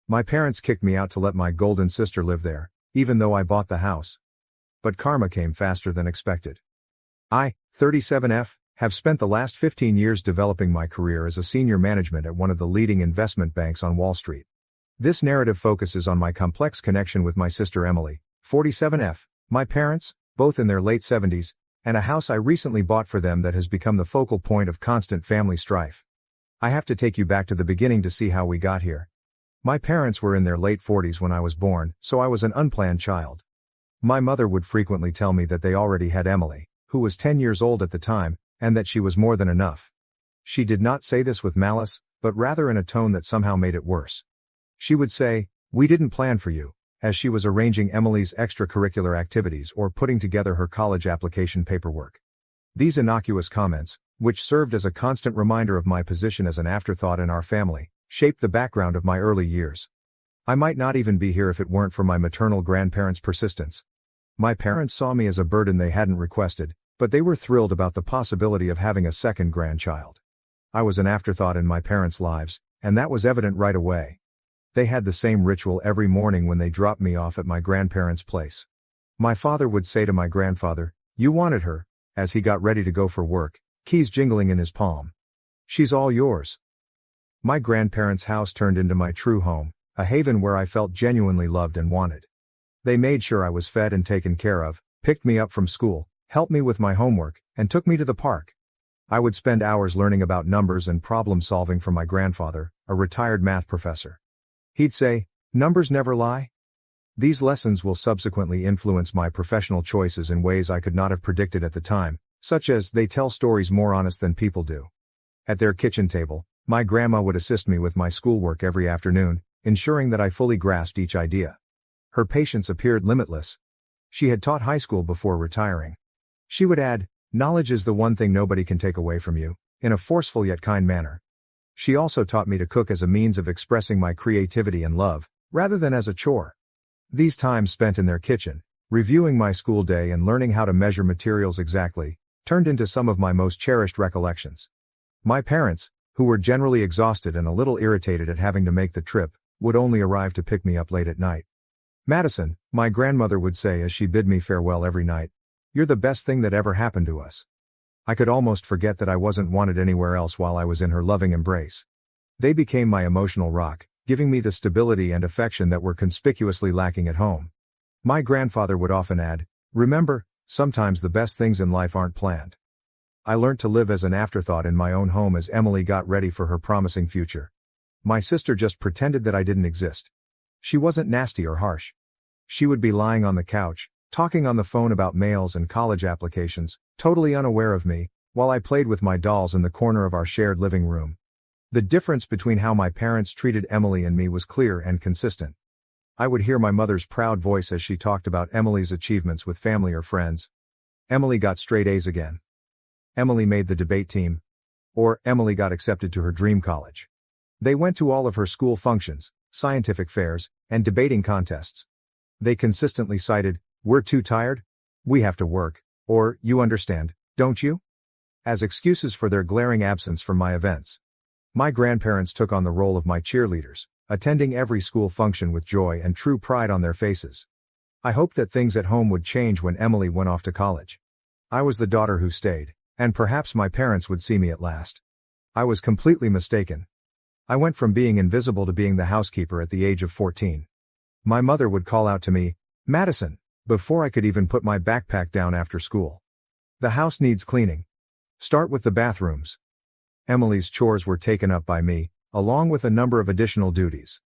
My parents kicked me out to let my golden sister live there, even though I bought the house. But karma came faster than expected. I, 37F, have spent the last 15 years developing my career as a senior management at one of the leading investment banks on Wall Street. This narrative focuses on my complex connection with my sister Emily, 47F, my parents, both in their late 70s, and a house I recently bought for them that has become the focal point of constant family strife. I have to take you back to the beginning to see how we got here. My parents were in their late 40s when I was born, so I was an unplanned child. My mother would frequently tell me that they already had Emily, who was 10 years old at the time, and that she was more than enough. She did not say this with malice, but rather in a tone that somehow made it worse. She would say, "We didn't plan for you," as she was arranging Emily's extracurricular activities or putting together her college application paperwork. These innocuous comments, which served as a constant reminder of my position as an afterthought in our family, shaped the background of my early years. I might not even be here if it weren't for my maternal grandparents' persistence. My parents saw me as a burden they hadn't requested, but they were thrilled about the possibility of having a second grandchild. I was an afterthought in my parents' lives, and that was evident right away. They had the same ritual every morning when they dropped me off at my grandparents' place. My father would say to my grandfather, "You wanted her," as he got ready to go for work, keys jingling in his palm. "She's all yours." My grandparents' house turned into my true home, a haven where I felt genuinely loved and wanted. They made sure I was fed and taken care of, picked me up from school, helped me with my homework, and took me to the park. I would spend hours learning about numbers and problem solving from my grandfather, a retired math professor. He'd say, "Numbers never lie." These lessons will subsequently influence my professional choices in ways I could not have predicted at the time, such as they tell stories more honest than people do. At their kitchen table, my grandma would assist me with my schoolwork every afternoon, ensuring that I fully grasped each idea. Her patience appeared limitless. She had taught high school before retiring. She would add, "Knowledge is the one thing nobody can take away from you," in a forceful yet kind manner. She also taught me to cook as a means of expressing my creativity and love, rather than as a chore. These times spent in their kitchen, reviewing my school day and learning how to measure materials exactly, turned into some of my most cherished recollections. My parents, who were generally exhausted and a little irritated at having to make the trip, would only arrive to pick me up late at night. "Madison," my grandmother would say as she bid me farewell every night, "you're the best thing that ever happened to us." I could almost forget that I wasn't wanted anywhere else while I was in her loving embrace. They became my emotional rock, giving me the stability and affection that were conspicuously lacking at home. My grandfather would often add, "Remember, sometimes the best things in life aren't planned." I learned to live as an afterthought in my own home as Emily got ready for her promising future. My sister just pretended that I didn't exist. She wasn't nasty or harsh. She would be lying on the couch, talking on the phone about mails and college applications, totally unaware of me, while I played with my dolls in the corner of our shared living room. The difference between how my parents treated Emily and me was clear and consistent. I would hear my mother's proud voice as she talked about Emily's achievements with family or friends. Emily got straight A's again. Emily made the debate team. Or, Emily got accepted to her dream college. They went to all of her school functions, scientific fairs, and debating contests. They consistently cited, "We're too tired," "We have to work," or "You understand, don't you?" as excuses for their glaring absence from my events. My grandparents took on the role of my cheerleaders, attending every school function with joy and true pride on their faces. I hoped that things at home would change when Emily went off to college. I was the daughter who stayed, and perhaps my parents would see me at last. I was completely mistaken. I went from being invisible to being the housekeeper at the age of 14. My mother would call out to me, "Madison," before I could even put my backpack down after school. "The house needs cleaning. Start with the bathrooms." Emily's chores were taken up by me, along with a number of additional duties.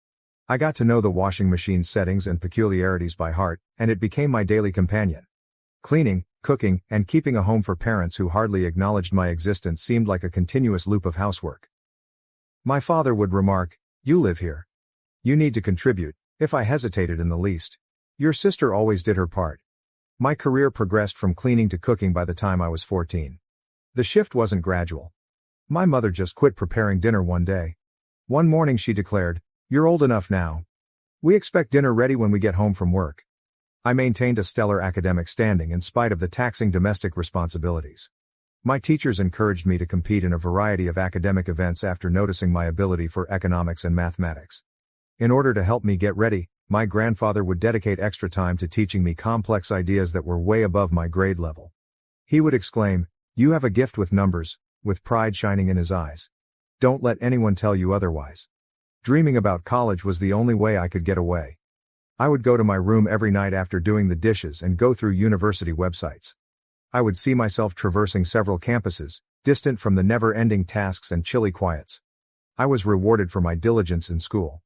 I got to know the washing machine's settings and peculiarities by heart, and it became my daily companion. Cleaning, cooking, and keeping a home for parents who hardly acknowledged my existence seemed like a continuous loop of housework. My father would remark, "You live here. You need to contribute," if I hesitated in the least. "Your sister always did her part." My career progressed from cleaning to cooking by the time I was 14. The shift wasn't gradual. My mother just quit preparing dinner one day. One morning she declared, "You're old enough now. We expect dinner ready when we get home from work." I maintained a stellar academic standing in spite of the taxing domestic responsibilities. My teachers encouraged me to compete in a variety of academic events after noticing my ability for economics and mathematics. In order to help me get ready, my grandfather would dedicate extra time to teaching me complex ideas that were way above my grade level. He would exclaim, "You have a gift with numbers," with pride shining in his eyes. "Don't let anyone tell you otherwise." Dreaming about college was the only way I could get away. I would go to my room every night after doing the dishes and go through university websites. I would see myself traversing several campuses, distant from the never-ending tasks and chilly quiets. I was rewarded for my diligence in school.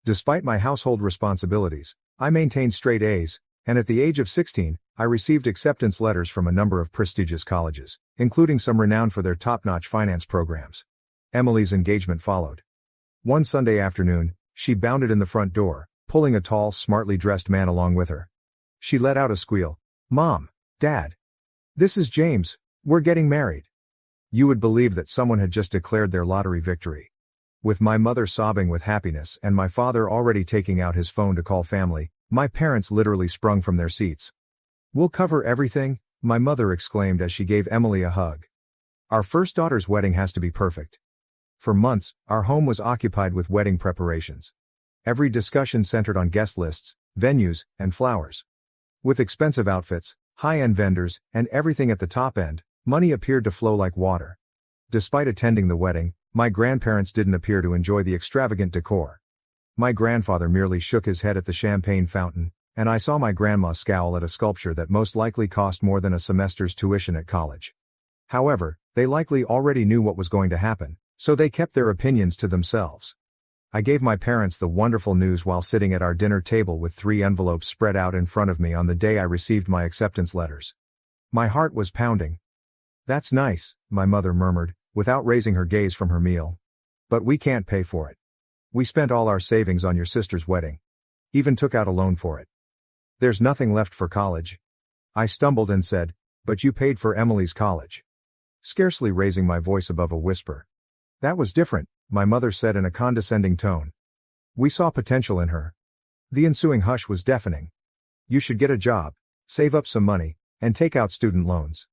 Despite my household responsibilities, I maintained straight A's, and at the age of 16, I received acceptance letters from a number of prestigious colleges, including some renowned for their top-notch finance programs. Emily's engagement followed. One Sunday afternoon, she bounded in the front door, pulling a tall, smartly dressed man along with her. She let out a squeal. "Mom, Dad. This is James, we're getting married." You would believe that someone had just declared their lottery victory. With my mother sobbing with happiness and my father already taking out his phone to call family, my parents literally sprung from their seats. "We'll cover everything," my mother exclaimed as she gave Emily a hug. "Our first daughter's wedding has to be perfect." For months, our home was occupied with wedding preparations. Every discussion centered on guest lists, venues, and flowers. With expensive outfits, high-end vendors, and everything at the top end, money appeared to flow like water. Despite attending the wedding, my grandparents didn't appear to enjoy the extravagant decor. My grandfather merely shook his head at the champagne fountain, and I saw my grandma scowl at a sculpture that most likely cost more than a semester's tuition at college. However, they likely already knew what was going to happen, so they kept their opinions to themselves. I gave my parents the wonderful news while sitting at our dinner table with 3 envelopes spread out in front of me on the day I received my acceptance letters. My heart was pounding. "That's nice," my mother murmured, without raising her gaze from her meal. "But we can't pay for it. We spent all our savings on your sister's wedding. Even took out a loan for it. There's nothing left for college." I stumbled and said, "But you paid for Emily's college." Scarcely raising my voice above a whisper. "That was different," my mother said in a condescending tone. "We saw potential in her." The ensuing hush was deafening. "You should get a job, save up some money, and take out student loans.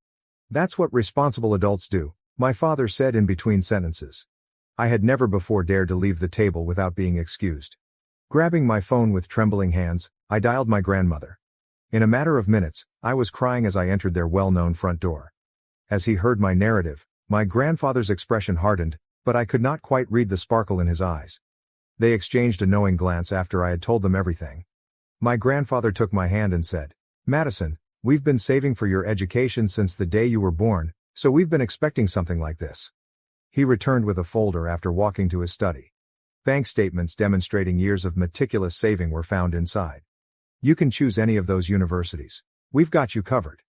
That's what responsible adults do," my father said in between sentences. I had never before dared to leave the table without being excused. Grabbing my phone with trembling hands, I dialed my grandmother. In a matter of minutes, I was crying as I entered their well-known front door. As he heard my narrative, my grandfather's expression hardened, but I could not quite read the sparkle in his eyes. They exchanged a knowing glance after I had told them everything. My grandfather took my hand and said, "Madison, we've been saving for your education since the day you were born, so we've been expecting something like this." He returned with a folder after walking to his study. Bank statements demonstrating years of meticulous saving were found inside. "You can choose any of those universities. We've got you covered."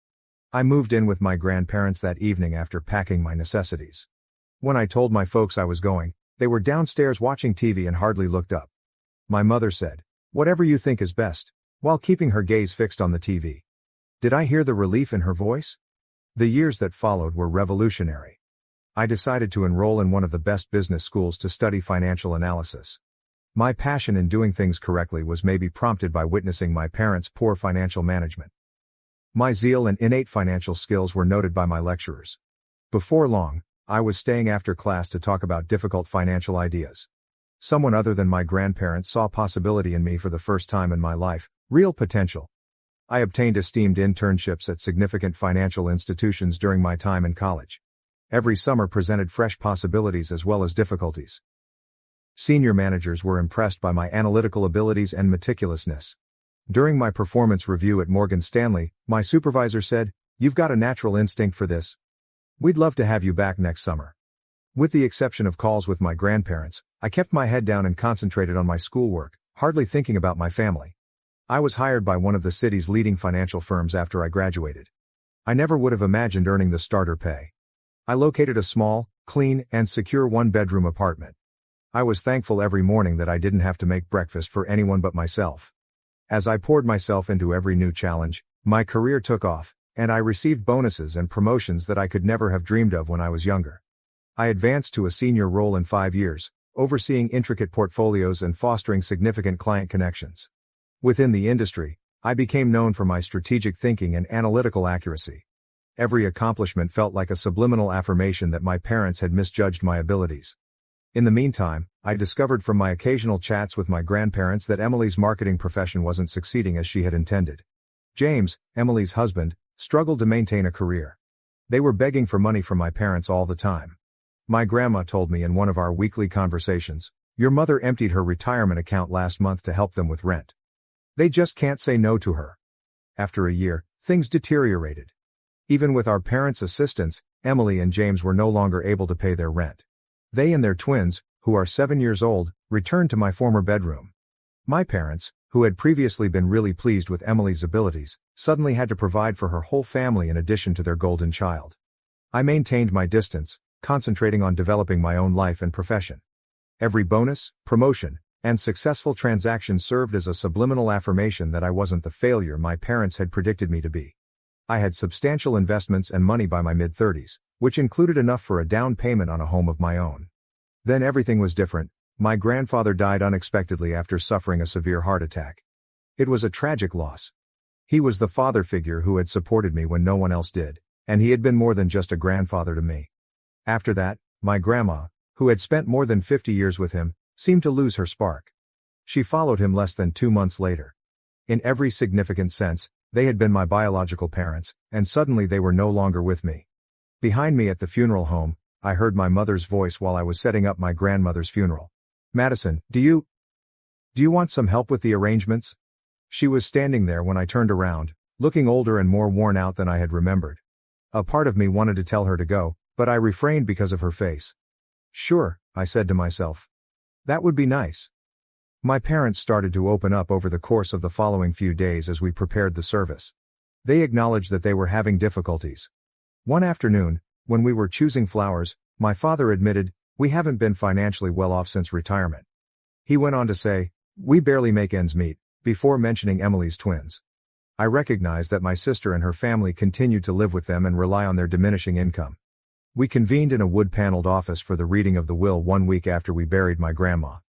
I moved in with my grandparents that evening after packing my necessities. When I told my folks I was going, they were downstairs watching TV and hardly looked up. My mother said, "Whatever you think is best," while keeping her gaze fixed on the TV. Did I hear the relief in her voice? The years that followed were revolutionary. I decided to enroll in one of the best business schools to study financial analysis. My passion in doing things correctly was maybe prompted by witnessing my parents' poor financial management. My zeal and innate financial skills were noted by my lecturers. Before long, I was staying after class to talk about difficult financial ideas. Someone other than my grandparents saw possibility in me for the first time in my life, real potential. I obtained esteemed internships at significant financial institutions during my time in college. Every summer presented fresh possibilities as well as difficulties. Senior managers were impressed by my analytical abilities and meticulousness. During my performance review at Morgan Stanley, my supervisor said, "You've got a natural instinct for this. We'd love to have you back next summer." With the exception of calls with my grandparents, I kept my head down and concentrated on my schoolwork, hardly thinking about my family. I was hired by one of the city's leading financial firms after I graduated. I never would have imagined earning the starter pay. I located a small, clean, and secure one-bedroom apartment. I was thankful every morning that I didn't have to make breakfast for anyone but myself. As I poured myself into every new challenge, my career took off, and I received bonuses and promotions that I could never have dreamed of when I was younger. I advanced to a senior role in 5 years, overseeing intricate portfolios and fostering significant client connections. Within the industry, I became known for my strategic thinking and analytical accuracy. Every accomplishment felt like a subliminal affirmation that my parents had misjudged my abilities. In the meantime, I discovered from my occasional chats with my grandparents that Emily's marketing profession wasn't succeeding as she had intended. James, Emily's husband, struggled to maintain a career. They were begging for money from my parents all the time. My grandma told me in one of our weekly conversations, "Your mother emptied her retirement account last month to help them with rent. They just can't say no to her." After a year, things deteriorated. Even with our parents' assistance, Emily and James were no longer able to pay their rent. They and their twins, who are 7 years old, returned to my former bedroom. My parents, who had previously been really pleased with Emily's abilities, suddenly had to provide for her whole family in addition to their golden child. I maintained my distance, concentrating on developing my own life and profession. Every bonus, promotion, and successful transaction served as a subliminal affirmation that I wasn't the failure my parents had predicted me to be. I had substantial investments and money by my mid-30s, which included enough for a down payment on a home of my own. Then everything was different. My grandfather died unexpectedly after suffering a severe heart attack. It was a tragic loss. He was the father figure who had supported me when no one else did, and he had been more than just a grandfather to me. After that, my grandma, who had spent more than 50 years with him, seemed to lose her spark. She followed him less than 2 months later. In every significant sense, they had been my biological parents, and suddenly they were no longer with me. Behind me at the funeral home, I heard my mother's voice while I was setting up my grandmother's funeral. "Madison, do you want some help with the arrangements?" She was standing there when I turned around, looking older and more worn out than I had remembered. A part of me wanted to tell her to go, but I refrained because of her face. "Sure," I said to myself. "That would be nice." My parents started to open up over the course of the following few days as we prepared the service. They acknowledged that they were having difficulties. One afternoon, when we were choosing flowers, my father admitted, "We haven't been financially well off since retirement." He went on to say, "We barely make ends meet," before mentioning Emily's twins. I recognized that my sister and her family continued to live with them and rely on their diminishing income. We convened in a wood-paneled office for the reading of the will 1 week after we buried my grandma.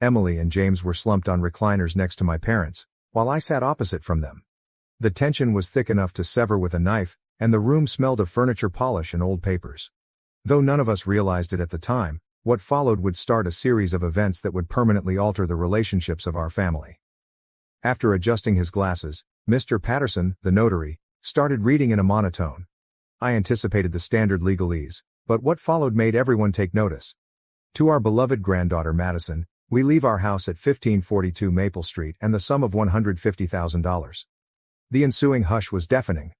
Emily and James were slumped on recliners next to my parents, while I sat opposite from them. The tension was thick enough to sever with a knife, and the room smelled of furniture polish and old papers. Though none of us realized it at the time, what followed would start a series of events that would permanently alter the relationships of our family. After adjusting his glasses, Mr. Patterson, the notary, started reading in a monotone. I anticipated the standard legalese, but what followed made everyone take notice. "To our beloved granddaughter Madison, we leave our house at 1542 Maple Street and the sum of $150,000. The ensuing hush was deafening.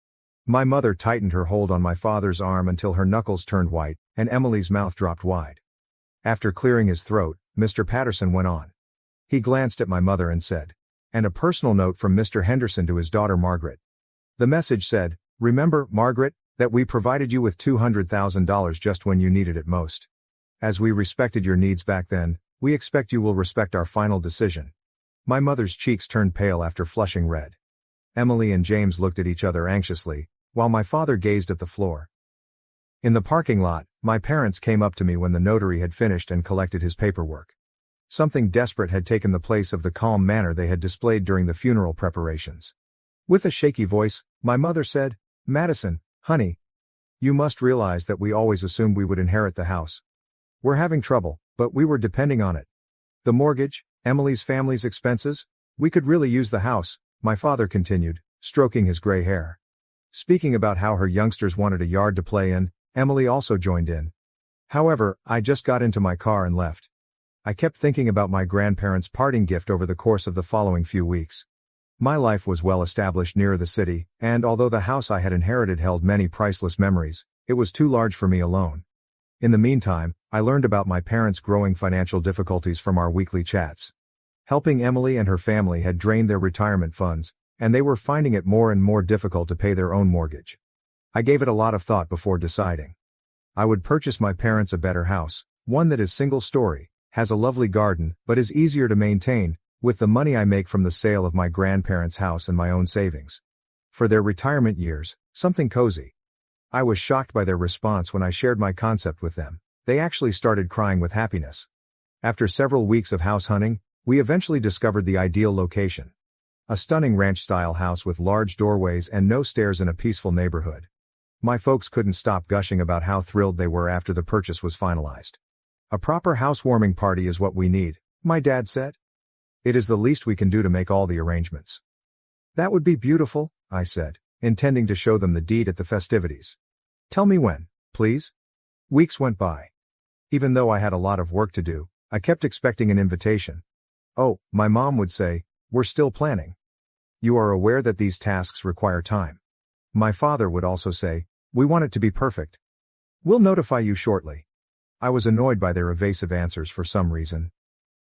My mother tightened her hold on my father's arm until her knuckles turned white, and Emily's mouth dropped wide. After clearing his throat, Mr. Patterson went on. He glanced at my mother and said, "And a personal note from Mr. Henderson to his daughter Margaret." The message said, "Remember, Margaret, that we provided you with $200,000 just when you needed it most. As we respected your needs back then, we expect you will respect our final decision." My mother's cheeks turned pale after flushing red. Emily and James looked at each other anxiously, while my father gazed at the floor. In the parking lot, my parents came up to me when the notary had finished and collected his paperwork. Something desperate had taken the place of the calm manner they had displayed during the funeral preparations. With a shaky voice, my mother said, "Madison, honey, you must realize that we always assumed we would inherit the house. We're having trouble, but we were depending on it. The mortgage, Emily's family's expenses, we could really use the house," my father continued, stroking his gray hair. Speaking about how her youngsters wanted a yard to play in, Emily also joined in. However, I just got into my car and left. I kept thinking about my grandparents' parting gift over the course of the following few weeks. My life was well established near the city, and although the house I had inherited held many priceless memories, it was too large for me alone. In the meantime, I learned about my parents' growing financial difficulties from our weekly chats. Helping Emily and her family had drained their retirement funds, and they were finding it more and more difficult to pay their own mortgage. I gave it a lot of thought before deciding. I would purchase my parents a better house, one that is single-story, has a lovely garden, but is easier to maintain, with the money I make from the sale of my grandparents' house and my own savings. For their retirement years, something cozy. I was shocked by their response when I shared my concept with them. They actually started crying with happiness. After several weeks of house hunting, we eventually discovered the ideal location. A stunning ranch-style house with large doorways and no stairs in a peaceful neighborhood. My folks couldn't stop gushing about how thrilled they were after the purchase was finalized. A proper housewarming party is what we need, my dad said. It is the least we can do to make all the arrangements. That would be beautiful, I said, intending to show them the deed at the festivities. Tell me when, please. Weeks went by. Even though I had a lot of work to do, I kept expecting an invitation. Oh, my mom would say, we're still planning. You are aware that these tasks require time. My father would also say, we want it to be perfect. We'll notify you shortly. I was annoyed by their evasive answers for some reason.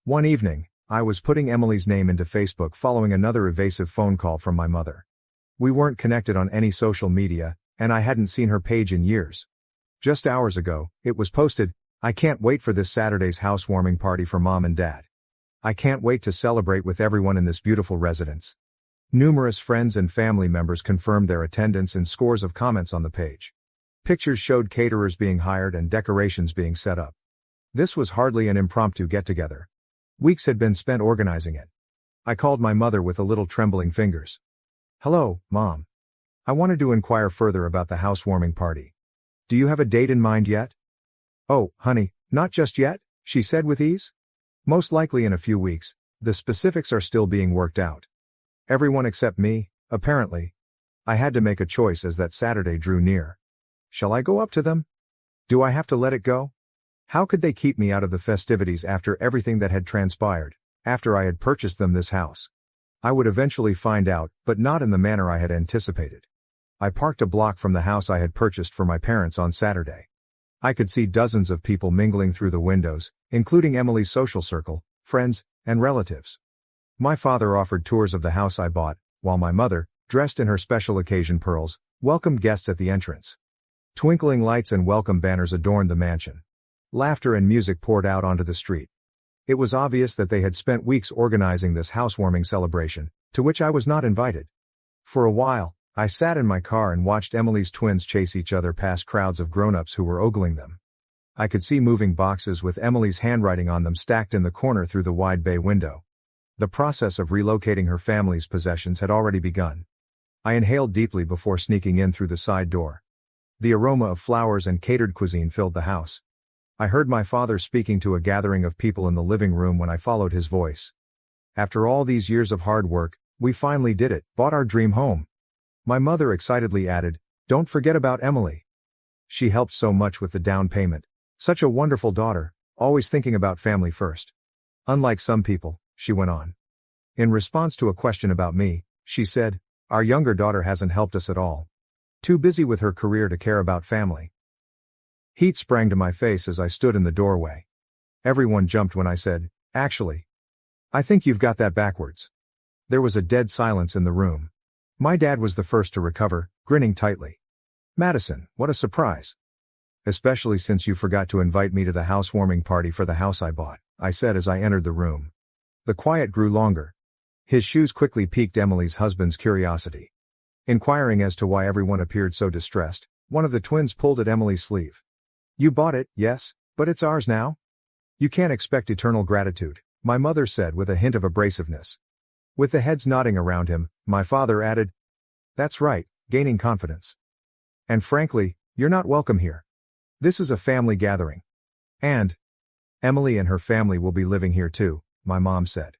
One evening, I was putting Emily's name into Facebook following another evasive phone call from my mother. We weren't connected on any social media, and I hadn't seen her page in years. Just hours ago, it was posted, I can't wait for this Saturday's housewarming party for Mom and Dad. I can't wait to celebrate with everyone in this beautiful residence. Numerous friends and family members confirmed their attendance and scores of comments on the page. Pictures showed caterers being hired and decorations being set up. This was hardly an impromptu get-together. Weeks had been spent organizing it. I called my mother with a little trembling fingers. Hello, Mom. I wanted to inquire further about the housewarming party. Do you have a date in mind yet? Oh, honey, not just yet, she said with ease. Most likely in a few weeks. The specifics are still being worked out. Everyone except me, apparently. I had to make a choice as that Saturday drew near. Shall I go up to them? Do I have to let it go? How could they keep me out of the festivities after everything that had transpired, after I had purchased them this house? I would eventually find out, but not in the manner I had anticipated. I parked a block from the house I had purchased for my parents on Saturday. I could see dozens of people mingling through the windows, including Emily's social circle, friends, and relatives. My father offered tours of the house I bought, while my mother, dressed in her special occasion pearls, welcomed guests at the entrance. Twinkling lights and welcome banners adorned the mansion. Laughter and music poured out onto the street. It was obvious that they had spent weeks organizing this housewarming celebration, to which I was not invited. For a while, I sat in my car and watched Emily's twins chase each other past crowds of grown-ups who were ogling them. I could see moving boxes with Emily's handwriting on them stacked in the corner through the wide bay window. The process of relocating her family's possessions had already begun. I inhaled deeply before sneaking in through the side door. The aroma of flowers and catered cuisine filled the house. I heard my father speaking to a gathering of people in the living room when I followed his voice. After all these years of hard work, we finally did it, bought our dream home. My mother excitedly added, don't forget about Emily. She helped so much with the down payment. Such a wonderful daughter, always thinking about family first. Unlike some people, she went on. In response to a question about me, she said, our younger daughter hasn't helped us at all. Too busy with her career to care about family. Heat sprang to my face as I stood in the doorway. Everyone jumped when I said, actually, I think you've got that backwards. There was a dead silence in the room. My dad was the first to recover, grinning tightly. Madison, what a surprise. Especially since you forgot to invite me to the housewarming party for the house I bought, I said as I entered the room. The quiet grew longer. His shoes quickly piqued Emily's husband's curiosity. Inquiring as to why everyone appeared so distressed, one of the twins pulled at Emily's sleeve. You bought it, yes, but it's ours now? You can't expect eternal gratitude, my mother said with a hint of abrasiveness. With the heads nodding around him, my father added, that's right, gaining confidence. And frankly, you're not welcome here. This is a family gathering. And Emily and her family will be living here too, my mom said.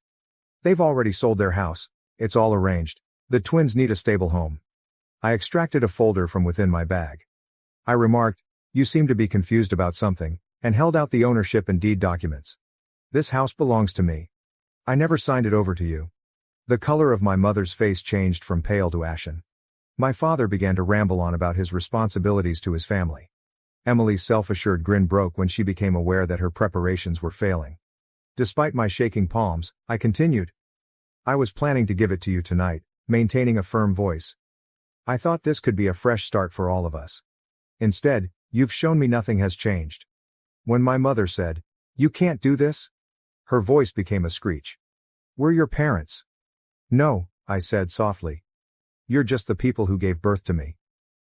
They've already sold their house, it's all arranged. The twins need a stable home. I extracted a folder from within my bag. I remarked, you seem to be confused about something, and held out the ownership and deed documents. This house belongs to me. I never signed it over to you. The color of my mother's face changed from pale to ashen. My father began to ramble on about his responsibilities to his family. Emily's self-assured grin broke when she became aware that her preparations were failing. Despite my shaking palms, I continued. I was planning to give it to you tonight, maintaining a firm voice. I thought this could be a fresh start for all of us. Instead, you've shown me nothing has changed. When my mother said, you can't do this, her voice became a screech. We're your parents. No, I said softly. You're just the people who gave birth to me.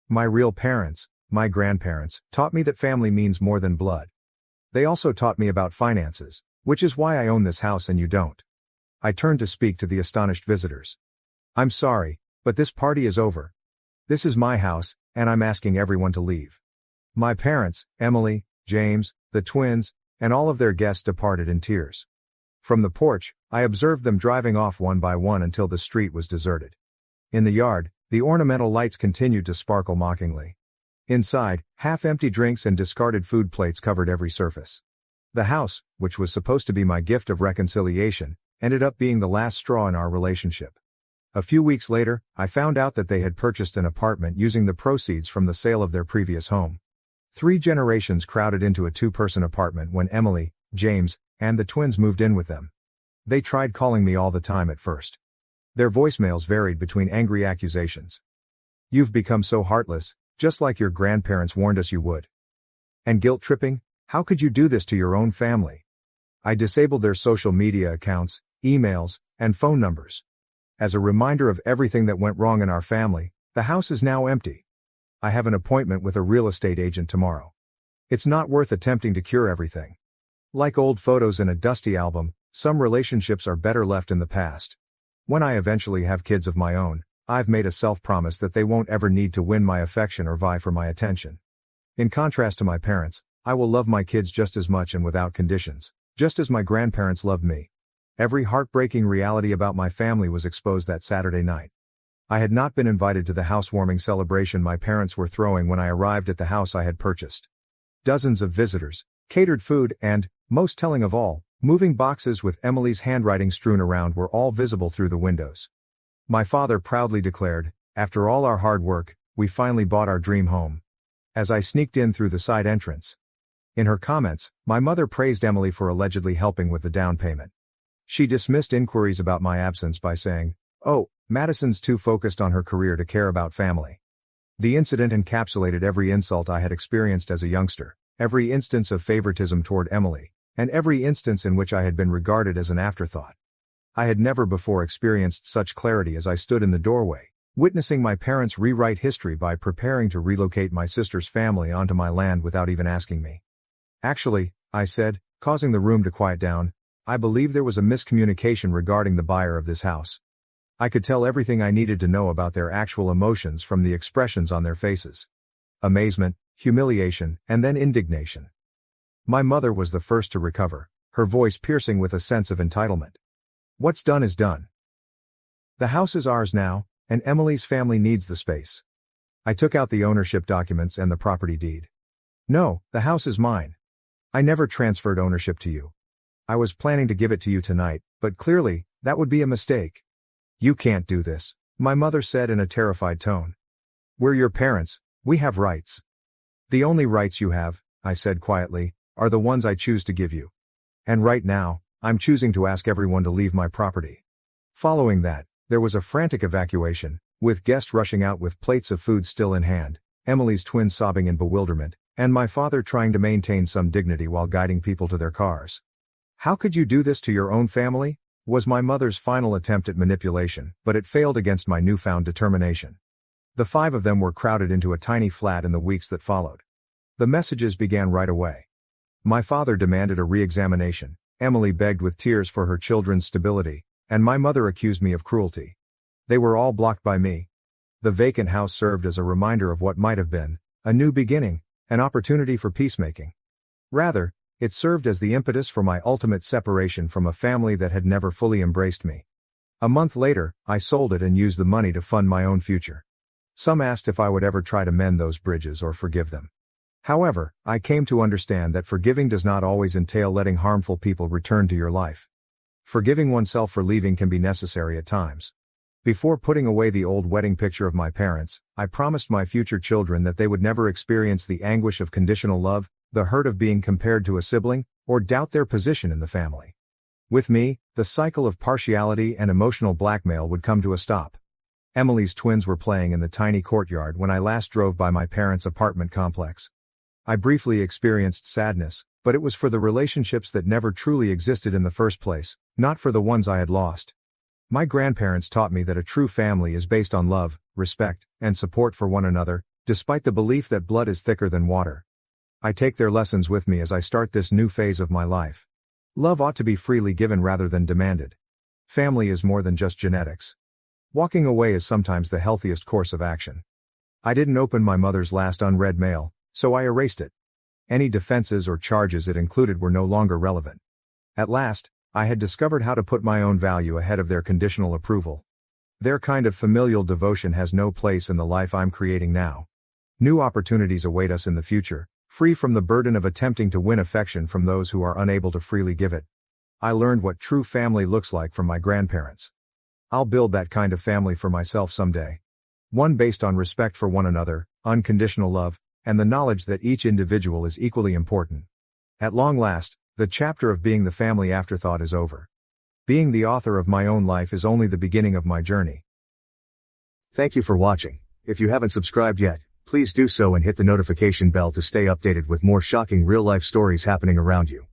My real parents, my grandparents, taught me that family means more than blood. They also taught me about finances, which is why I own this house and you don't. I turned to speak to the astonished visitors. I'm sorry, but this party is over. This is my house, and I'm asking everyone to leave. My parents, Emily, James, the twins, and all of their guests departed in tears. From the porch, I observed them driving off one by one until the street was deserted. In the yard, the ornamental lights continued to sparkle mockingly. Inside, half-empty drinks and discarded food plates covered every surface. The house, which was supposed to be my gift of reconciliation, ended up being the last straw in our relationship. A few weeks later, I found out that they had purchased an apartment using the proceeds from the sale of their previous home. 3 generations crowded into a 2-person apartment when Emily, James, and the twins moved in with them. They tried calling me all the time at first. Their voicemails varied between angry accusations. "You've become so heartless, just like your grandparents warned us you would." And guilt-tripping, "How could you do this to your own family?" I disabled their social media accounts, emails, and phone numbers. As a reminder of everything that went wrong in our family, the house is now empty. I have an appointment with a real estate agent tomorrow. It's not worth attempting to cure everything. Like old photos in a dusty album, some relationships are better left in the past. When I eventually have kids of my own, I've made a self-promise that they won't ever need to win my affection or vie for my attention. In contrast to my parents, I will love my kids just as much and without conditions, just as my grandparents loved me. Every heartbreaking reality about my family was exposed that Saturday night. I had not been invited to the housewarming celebration my parents were throwing when I arrived at the house I had purchased. Dozens of visitors, catered food, and, most telling of all, moving boxes with Emily's handwriting strewn around were all visible through the windows. My father proudly declared, "After all our hard work, we finally bought our dream home," as I sneaked in through the side entrance. In her comments, my mother praised Emily for allegedly helping with the down payment. She dismissed inquiries about my absence by saying, "Oh, Madison's too focused on her career to care about family." The incident encapsulated every insult I had experienced as a youngster, every instance of favoritism toward Emily, and every instance in which I had been regarded as an afterthought. I had never before experienced such clarity as I stood in the doorway, witnessing my parents rewrite history by preparing to relocate my sister's family onto my land without even asking me. "Actually," I said, causing the room to quiet down, "I believe there was a miscommunication regarding the buyer of this house." I could tell everything I needed to know about their actual emotions from the expressions on their faces. Amazement, humiliation, and then indignation. My mother was the first to recover, her voice piercing with a sense of entitlement. "What's done is done. The house is ours now, and Emily's family needs the space." I took out the ownership documents and the property deed. "No, the house is mine. I never transferred ownership to you. I was planning to give it to you tonight, but clearly, that would be a mistake." "You can't do this," my mother said in a terrified tone. "We're your parents, we have rights." "The only rights you have," I said quietly, "are the ones I choose to give you. And right now, I'm choosing to ask everyone to leave my property." Following that, there was a frantic evacuation, with guests rushing out with plates of food still in hand, Emily's twins sobbing in bewilderment, and my father trying to maintain some dignity while guiding people to their cars. "How could you do this to your own family?" was my mother's final attempt at manipulation, but it failed against my newfound determination. The 5 of them were crowded into a tiny flat in the weeks that followed. The messages began right away. My father demanded a re-examination, Emily begged with tears for her children's stability, and my mother accused me of cruelty. They were all blocked by me. The vacant house served as a reminder of what might have been, a new beginning, an opportunity for peacemaking. Rather, it served as the impetus for my ultimate separation from a family that had never fully embraced me. A month later, I sold it and used the money to fund my own future. Some asked if I would ever try to mend those bridges or forgive them. However, I came to understand that forgiving does not always entail letting harmful people return to your life. Forgiving oneself for leaving can be necessary at times. Before putting away the old wedding picture of my parents, I promised my future children that they would never experience the anguish of conditional love, the hurt of being compared to a sibling, or doubt their position in the family. With me, the cycle of partiality and emotional blackmail would come to a stop. Emily's twins were playing in the tiny courtyard when I last drove by my parents' apartment complex. I briefly experienced sadness, but it was for the relationships that never truly existed in the first place, not for the ones I had lost. My grandparents taught me that a true family is based on love, respect, and support for one another, despite the belief that blood is thicker than water. I take their lessons with me as I start this new phase of my life. Love ought to be freely given rather than demanded. Family is more than just genetics. Walking away is sometimes the healthiest course of action. I didn't open my mother's last unread mail, so I erased it. Any defenses or charges it included were no longer relevant. At last, I had discovered how to put my own value ahead of their conditional approval. Their kind of familial devotion has no place in the life I'm creating now. New opportunities await us in the future, free from the burden of attempting to win affection from those who are unable to freely give it. I learned what true family looks like from my grandparents. I'll build that kind of family for myself someday. One based on respect for one another, unconditional love, and the knowledge that each individual is equally important. At long last, the chapter of being the family afterthought is over. Being the author of my own life is only the beginning of my journey. Thank you for watching. If you haven't subscribed yet, please do so and hit the notification bell to stay updated with more shocking real-life stories happening around you.